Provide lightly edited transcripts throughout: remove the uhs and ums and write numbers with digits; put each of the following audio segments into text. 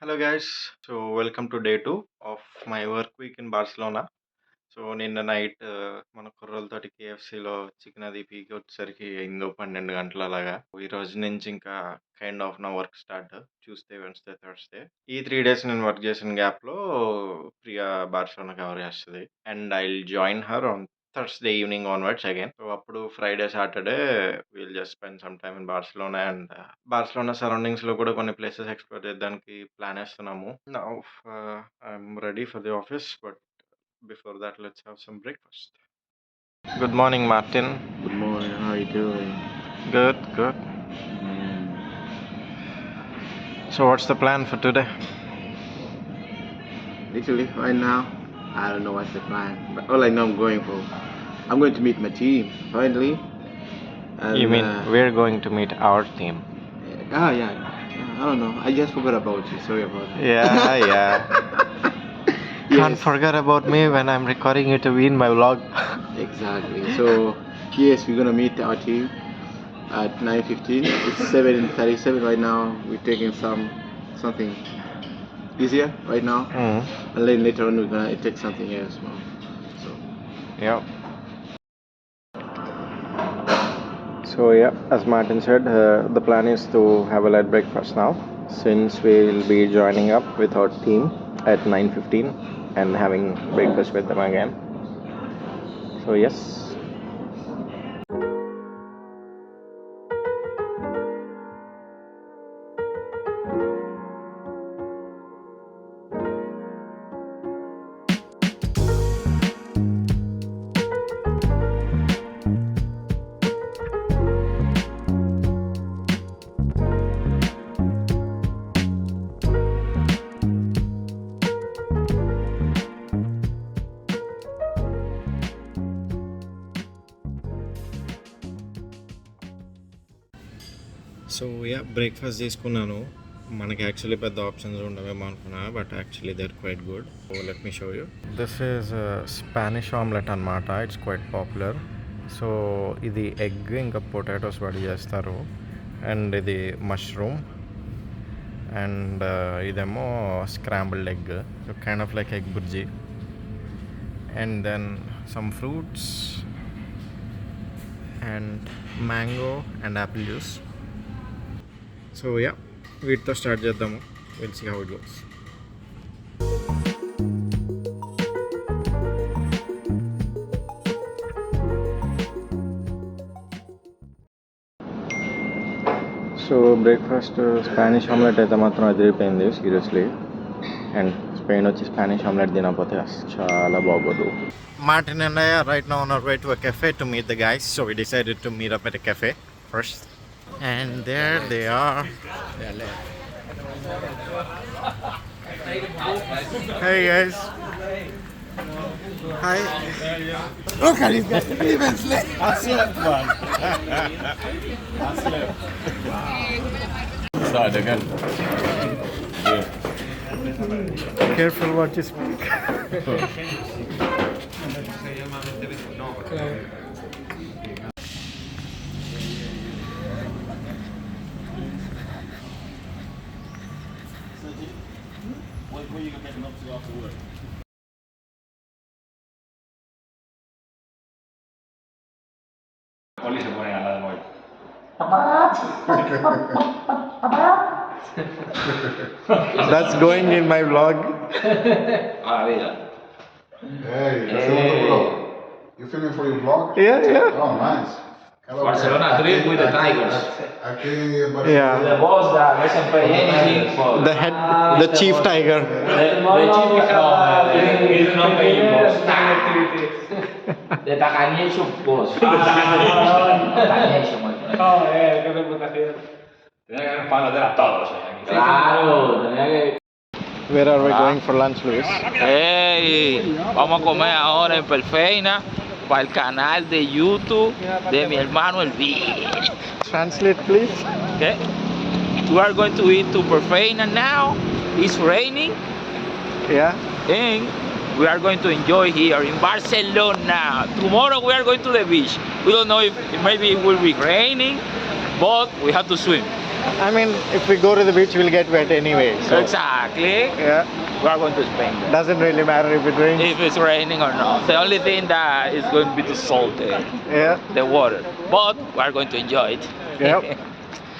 Hello guys, so welcome to day 2 of my work week in Barcelona. So నిన్న night మన కుర్రోళ్ళతోటి కేఎఫ్సీలో chicken అది పీకి వచ్చేసరికి అయిందో 12 గంటలు అలాగా. ఈ రోజు నుంచి ఇంకా కైండ్ ఆఫ్ నా work start. Tuesday, Wednesday, Thursday. ఈ 3 డేస్ నేను వర్క్ చేసిన గ్యాప్‌లో ప్రియా బార్సిలోనా కవర్ చేస్తది. And I will join her on Thursday evening onwards again. So అప్పుడు Friday, Saturday will just spend some time in Barcelona and Barcelona సరౌండింగ్స్‌లో కూడా కొన్ని places explore చేయడానికి ప్లాన్ ఏస్తున్నాము. Now I'm ready for the office but before that, let's have some breakfast. Good morning, Martin. Good morning, how you doing? Good, good. So, what's the plan for today? Actually, right now, I don't know what's the plan, but all I know I'm going to meet my team, finally. And, You mean we're going to meet our team? yeah. I don't know, I just forgot about you, sorry about that. Yeah. Can't forget about me when I'm recording it to be in my vlog. Exactly. So, yes, we're gonna meet our team at 9:15. It's 7:37 right now. We're taking something easier right now, and then later on we're gonna take something else more. So, Yep. So yeah, as Martin said, the plan is to have a light breakfast now, since we'll be joining up with our team at 9:15 and having breakfast with them again. So yes. So yeah breakfast తీసుకున్నాను. మనకి actually పెద్ద options ఉండవేమో అనుకున్నా, but actually they are quite good. So let me show you. This is Spanish omelette అనమాట. It's quite popular. So ఇది egg ఇంకా potatoes పడి చేస్తారు, అండ్ ఇది మష్రూమ్, అండ్ ఇదేమో scrambled egg, so kind of like egg bhurji, and then some fruits and mango and apple juice. So yeah, వీటితో start చేద్దాము. Will see how it goes. So breakfast Spanish omelette అయితే మాత్రం అదిరిపోయింది seriously. And Spain వచ్చి Spanish omelette తినకపోతే చాలా బాగోదు. Martin and I are right now on our way to a cafe to meet the guys. So we decided to meet up at a cafe first. And there they are. Hey guys. Hi. look at this guy, even slept. I slept, man. I slept. Start again. Careful what you speak. Where you picking up to after work? Poli se pone al lado de móvil. That's going in my vlog. Ah, vida. Hey, you're filming the vlog. You filming for your vlog? Yeah. Oh, nice. Hello. Barcelona trip with the Tigers. Aquí, Barcelona. Yeah. The boss that doesn't pay anything for The chief tiger. the chief is not paying boss. The Tacañecho boss. Tacañecho, man. qué reputación. Tenía que haber palo de todos. Claro, tenía que. Where are we going for lunch, Luis? Hey, vamos a comer ahora en Perfeina para el canal de YouTube de mi hermano El Beach. Translate, please. Okay? We are going to eat to Perfeina now. It's raining Yeah. and we are going to enjoy here in Barcelona. Tomorrow we are going to the beach. We don't know if maybe it will be raining, but we have to swim. I mean, if we go to the beach, we'll get wet anyway. So Exactly. yeah, We are going to Spain. doesn't really matter if it rains. If it's raining or not. The only thing that is going to be too salty, Yeah, the water. But we are going to enjoy it. Yep.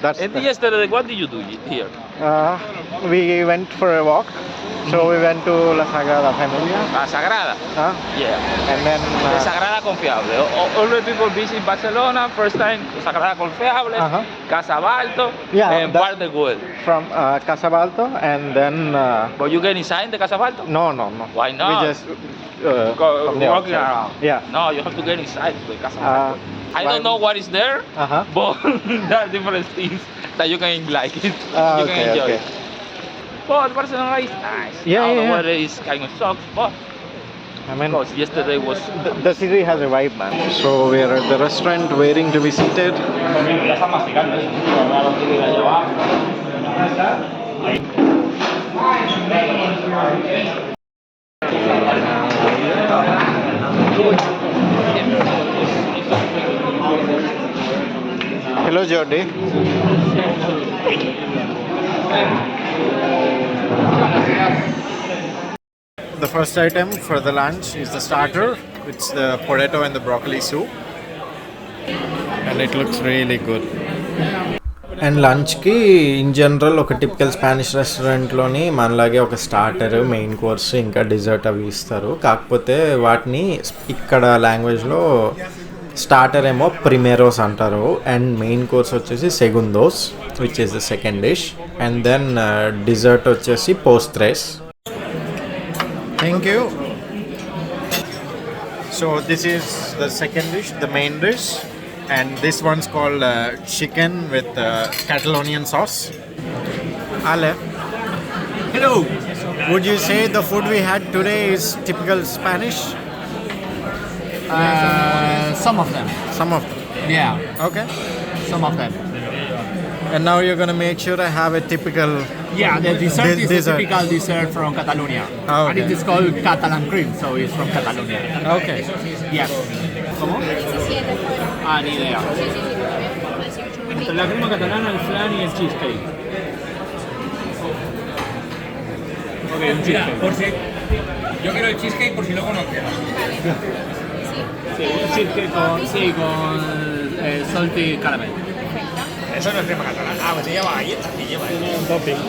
that's. And yesterday, what did you do here? We went for a walk. So we went to La Sagrada Familia. La Sagrada. Yeah. And then The Sagrada Confiable. All the people visit Barcelona, first time Sagrada Confiable, Casa Balto, Yeah, and that- Bar de Güell. from Casa Balto, and then But you get inside the Casa Balto? no. Why not? We just from the Walking outside. around. Yeah. No, you have to get inside the Casa Balto. I don't know what is there, but there are different things that you can like it. You can enjoy it. But Barcelona is nice. Yeah, Now the yeah. weather is kind of sucks, but I mean, because yesterday was. the city has a vibe, man. So we are at the restaurant waiting to be seated. Ya están masticando eso. Ahora lo tiene que llevar. Hello, Jordi. The first item for the lunch is the starter. It's the potato and the broccoli soup. And it looks really good. And లంచ్కి in general ఒక typical Spanish రెస్టారెంట్లోని మనలాగే ఒక starter, main course, ఇంకా desert అవి ఇస్తారు. కాకపోతే వాటిని ఇక్కడ లాంగ్వేజ్లో స్టార్టర్ ఏమో ప్రిమేరోస్ అంటారు, అండ్ మెయిన్ కోర్స్ వచ్చేసి సెగుందోస్, which is the second dish, and then dessert వచ్చేసి పోస్ట్రెస్. Thank you. So this is the second dish, the main dish. And this one's called chicken with Catalonian sauce. Ale, hello. Would you say the food we had today is typical Spanish? Some of them. Some of them. Yeah, Okay. some of them. And now you're gonna make sure I have a typical. Yeah, the dessert is Dessert. a typical dessert from Catalonia. Oh, And okay. it is called Catalan cream, so it's from Catalonia. Okay. Yes. ¿Cómo? Ah, ni idea. Entre la crema catalana, el flan y el cheesecake. Ok, un cheesecake. Por si. Yo quiero el cheesecake por si no conocía. Sí, un cheesecake Con salty caramel. Eso no es crema catalana. Ah, pues se lleva galletas. Se lleva. un topping.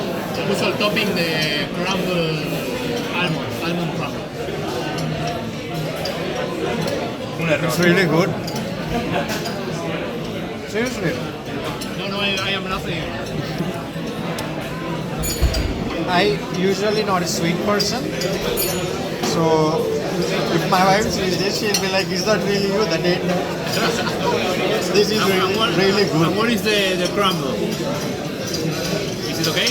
Puso el topping de crumble almond crumble. Un error. It's really good. Seriously. No, I am nothing. I usually not a sweet person, so if my wife sees this, she'll be like, "Is that really you?" That ain't. This is really And good. what is the crumble? Is it okay?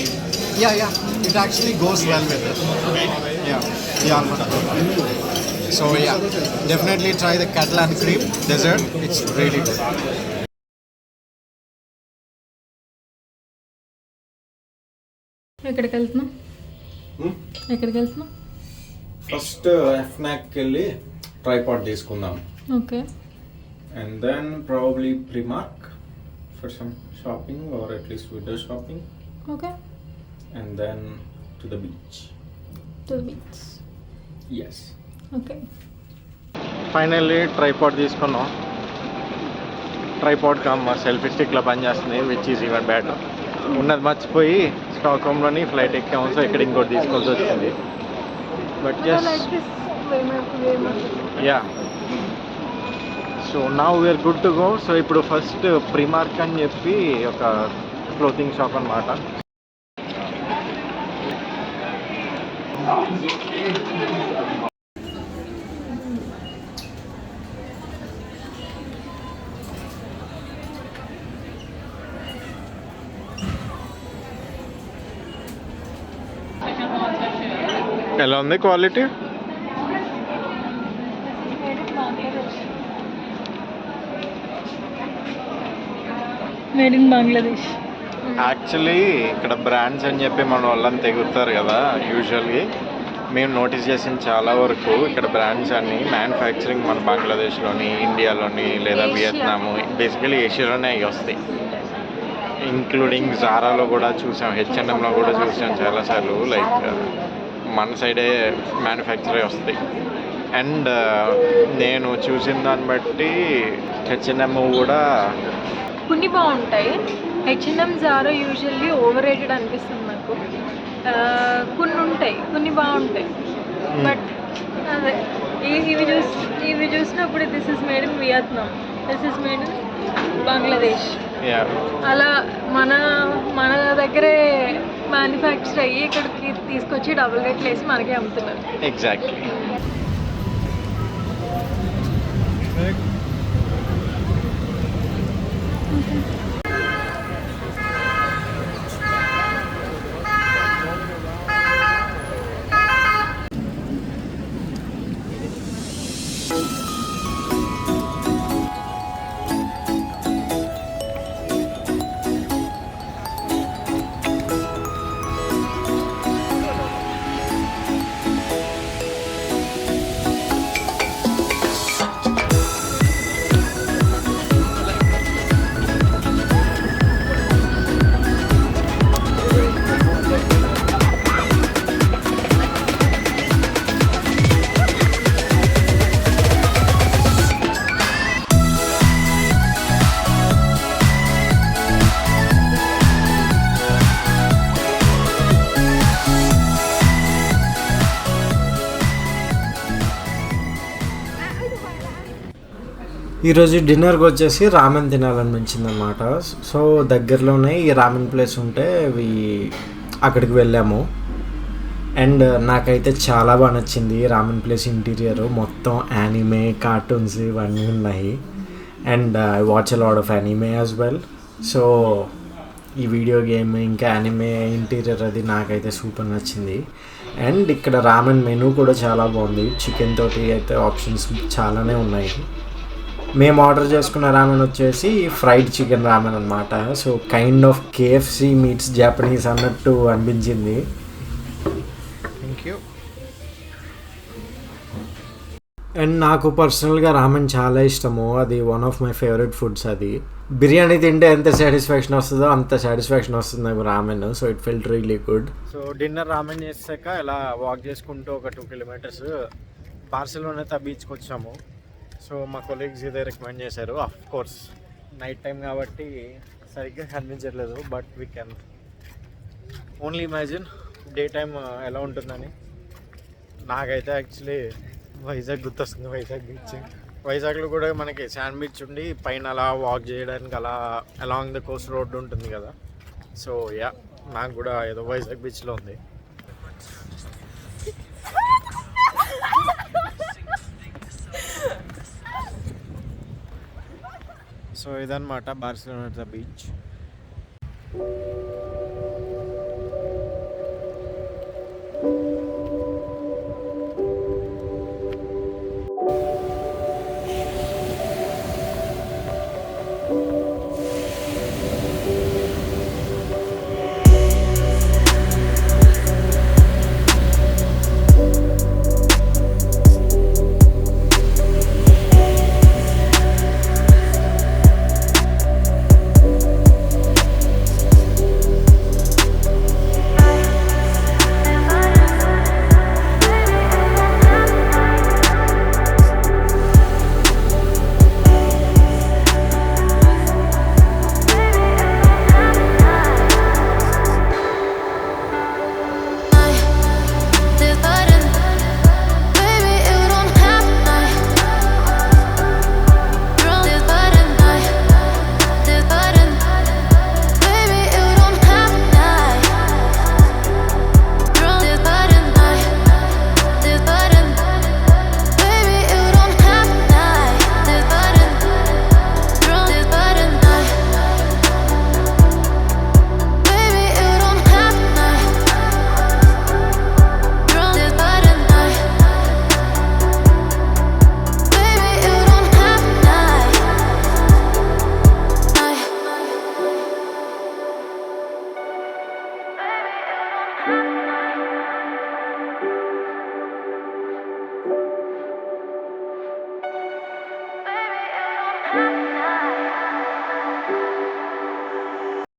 Yeah. It actually goes well with it. Okay. Yeah. The almond. So yeah, definitely try the Catalan cream dessert. It's really good. ఎక్కడికి వెళ్తున్నాం? ఎక్కడికి వెళ్తున్నాం? First ఎఫ్నాక్కి వెళ్ళి tripod తీసుకుందాం, okay. and then probably Primark for some shopping, or at least window shopping, okay. and then to the beach. To the beach. Yes. Okay. Finally tripod తీసుకున్నాం. Tripod come selfie స్టిక్లో పనిచేస్తుంది, which is even better. ఉన్నది మర్చిపోయి స్టాక్ హోమ్లోని flight ఎక్కాము, so ఇక్కడ ఇంకోటి తీసుకోవాల్సి వచ్చింది. But just yeah, so now we're good to go. So ఇప్పుడు ఫస్ట్ ప్రిమార్క్ అని చెప్పి ఒక క్లోతింగ్ షాప్ అన్నమాట. ఎలా ఉంది quality? Made in Bangladesh. Actually ఇక్కడ బ్రాండ్స్ అని చెప్పి మన వాళ్ళని తెగుతారు కదా. యూజువల్గా మేము నోటీస్ చేసిన చాలా వరకు ఇక్కడ బ్రాండ్స్ అన్ని మ్యానుఫ్యాక్చరింగ్ మన బంగ్లాదేశ్లోని, ఇండియాలోని లేదా వియత్నాము, బేసికలీ ఏషియాలోనే అవి వస్తాయి. ఇంక్లూడింగ్ జారాలో కూడా చూసాం, హెచ్ఎన్ఎంలో కూడా చూసాం చాలాసార్లు. లైక్ మన సైడే మ్యానుఫ్యాక్చరే వస్తాయి. అండ్ నేను చూసిన దాన్ని బట్టి హెచ్ఎన్ఎం కూడా కొన్ని బాగుంటాయి. H&M Jaro usually over rated అనిపిస్తుంది నాకు. కొన్ని ఉంటాయి, కొన్ని బాగుంటాయి. బట్ అదే ఇవి చూసినప్పుడు this is made in Vietnam, this is made in Bangladesh. అలా మన దగ్గరే మ్యానుఫ్యాక్చర్ అయ్యి ఇక్కడికి తీసుకొచ్చి డబుల్ రేట్లు వేసి మనకే అమ్ముతున్నారు. ఎగ్జాక్ట్లీ. ఈరోజు డిన్నర్కి వచ్చేసి రామెన్ తినాలనిపించిందనమాట. సో దగ్గరలోనే ఈ రామెన్ ప్లేస్ ఉంటే అక్కడికి వెళ్ళాము. అండ్ నాకైతే చాలా బాగా నచ్చింది రామెన్ ప్లేస్ ఇంటీరియర్. మొత్తం యానిమే, కార్టూన్స్ ఇవన్నీ ఉన్నాయి. And I watch a lot of anime as well. So ఈ వీడియో గేమ్ ఇంకా యానిమే ఇంటీరియర్ అది నాకైతే సూపర్ నచ్చింది. అండ్ ఇక్కడ రామెన్ మెనూ కూడా చాలా బాగుంది. చికెన్ తోటి అయితే ఆప్షన్స్ చాలానే ఉన్నాయి. మేము ఆర్డర్ చేసుకున్న రామెన్ వచ్చేసి ఫ్రైడ్ చికెన్ రామెన్ అనమాట. So kind of KFC meets Japanese అన్నట్టు అనిపించింది. Thank you. అండ్ నాకు పర్సనల్గా రామెన్ చాలా ఇష్టము. అది one of my favourite foods. అది బిర్యానీ తింటే ఎంత సాటిస్ఫాక్షన్ వస్తుందో అంత సాటిస్ఫాక్షన్ వస్తుంది నాకు ramen. So it felt really good. So dinner ramen చేసాక ఇలా వాక్ చేసుకుంటూ ఒక 2 kilometers బార్సిలోనా బీచ్కి వచ్చాము. సో మా కొలీగ్స్ ఇదే రికమెండ్ చేశారు. ఆఫ్ కోర్స్ నైట్ టైం కాబట్టి సరిగ్గా కనిపించట్లేదు, but we can only imagine day time ఎలా ఉంటుందని. నాకైతే యాక్చువల్లీ వైజాగ్ గుర్తొస్తుంది, వైజాగ్ బీచ్. వైజాగ్లో కూడా మనకి శాండ్ బీచ్ ఉండి పైన అలా వాక్ చేయడానికి అలా అలాంగ్ ద కోస్ట్ రోడ్డు ఉంటుంది కదా. సో యా, నాకు కూడా ఏదో వైజాగ్ బీచ్లో ఉంది. సో ఇదన్నమాట బార్సిలోనా బీచ్.